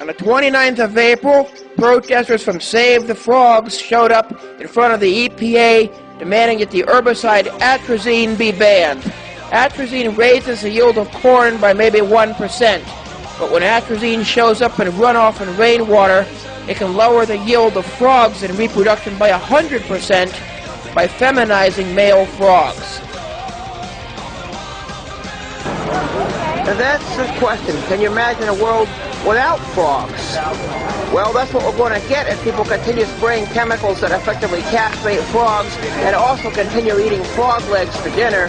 On the 29th of April, protesters from Save the Frogs showed up in front of the EPA demanding that the herbicide Atrazine be banned. Atrazine raises the yield of corn by maybe 1%, but when atrazine shows up in runoff and rainwater, it can lower the yield of frogs in reproduction by 100% by feminizing male frogs. Now that's the question. Can you imagine a world without frogs? Well, that's what we're going to get if people continue spraying chemicals that effectively castrate frogs and also continue eating frog legs for dinner.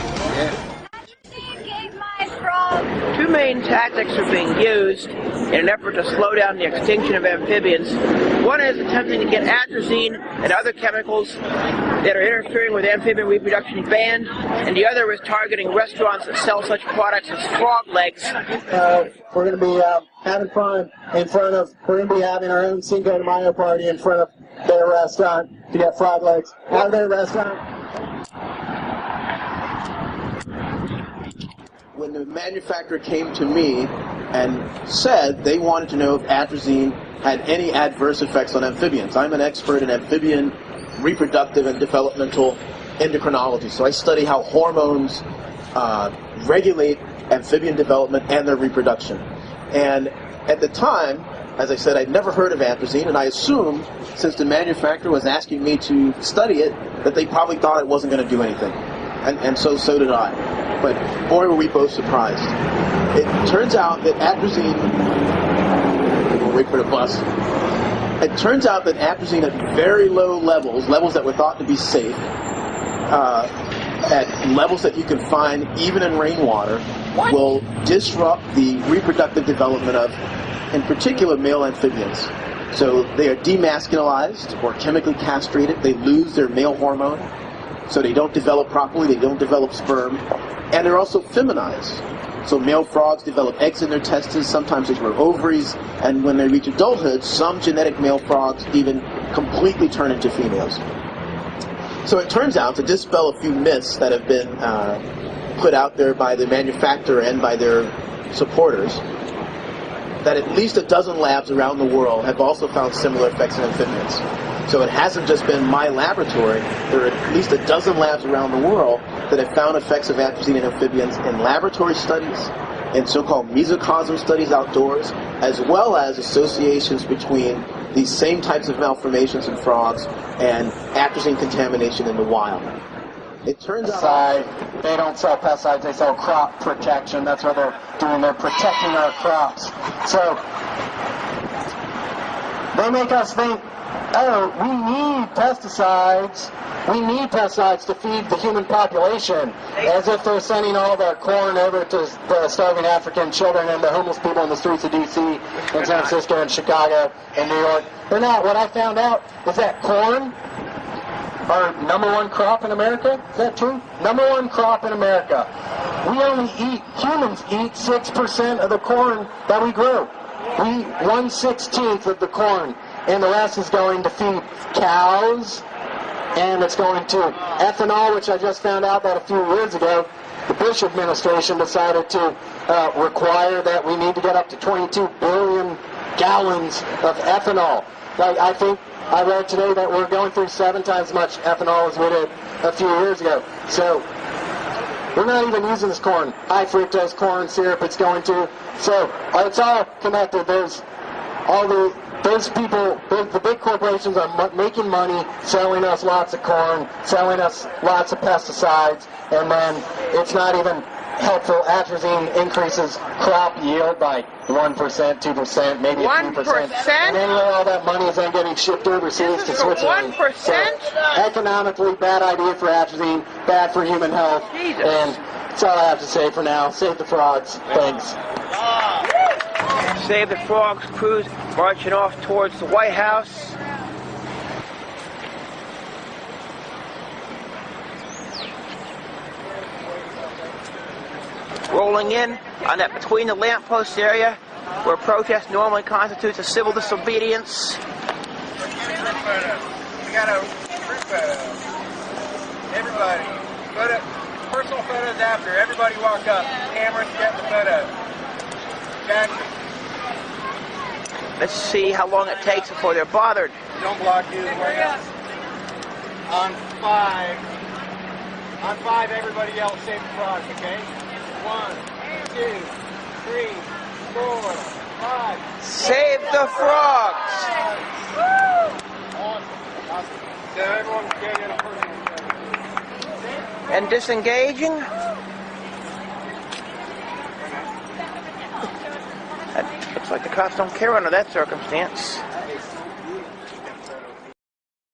Two main tactics are being used in an effort to slow down the extinction of amphibians. One is attempting to get atrazine and other chemicals that are interfering with amphibian reproduction banned, and the other is targeting restaurants that sell such products as frog legs. We're going to be having fun we're going to be having our own Cinco de Mayo party in front of their restaurant to get frog legs out of their restaurant. When the manufacturer came to me and said they wanted to know if atrazine had any adverse effects on amphibians. I'm an expert in amphibian reproductive and developmental endocrinology, so I study how hormones regulate amphibian development and their reproduction. And at the time, as I said, I'd never heard of atrazine, and I assumed, since the manufacturer was asking me to study it, that they probably thought it wasn't going to do anything. And so did I. But boy, were we both surprised. It turns out that atrazine, we'll wait for the bus. It turns out that atrazine at very low levels that were thought to be safe, at levels that you can find even in rainwater, will disrupt the reproductive development of, in particular, male amphibians. So they are demasculinized or chemically castrated. They lose their male hormone. So they don't develop properly, they don't develop sperm, and they're also feminized. So male frogs develop eggs in their testes, sometimes they grow ovaries, and when they reach adulthood, some genetic male frogs even completely turn into females. So it turns out, to dispel a few myths that have been put out there by the manufacturer and by their supporters, that at least a dozen labs around the world have also found similar effects in amphibians. So it hasn't just been my laboratory. There are at least a dozen labs around the world that have found effects of atrazine in amphibians in laboratory studies, in so-called mesocosm studies outdoors, as well as associations between these same types of malformations in frogs and atrazine contamination in the wild. It turns out they don't sell pesticides, they sell crop protection. That's what they're doing. They're protecting our crops. So they make us think, oh, we need pesticides. We need pesticides to feed the human population, as if they're sending all the corn over to the starving African children and the homeless people in the streets of D.C. and San Francisco and Chicago and New York. They're not. What I found out is that corn, our #1 crop in America, is that true? #1 crop in America. Humans eat 6% of the corn that we grow. We eat 1/16 of the corn. And the rest is going to feed cows, and it's going to ethanol, which I just found out that a few years ago, the Bush administration decided to require that we need to get up to 22 billion gallons of ethanol. Like, I think I read today that we're going through 7 times as much ethanol as we did a few years ago. So we're not even using this corn, high fructose corn syrup it's going to. So it's all connected. There's all those people, the big corporations are making money, selling us lots of corn, selling us lots of pesticides, and then it's not even helpful. Atrazine increases crop yield by 1%, 2%, maybe 3%. And anyway, all that money is then getting shipped overseas to Switzerland. 1%? So, economically, bad idea for atrazine, bad for human health. Jesus. And that's all I have to say for now. Save the frogs. Thanks. Save the Frogs crews marching off towards the White House. Rolling in on that between the lamppost area where protest normally constitutes a civil disobedience. We got a group photo. Everybody. Personal photos after. Everybody walk up. Cameras, get the photo. Jackson. Let's see how long it takes before they're bothered. Don't block you. On 5. On 5, everybody else save the frogs, okay? 1, 2, 3, 4, 5. Save the frogs! Awesome. So everyone get in a person. And disengaging? That looks like the cops don't care under that circumstance.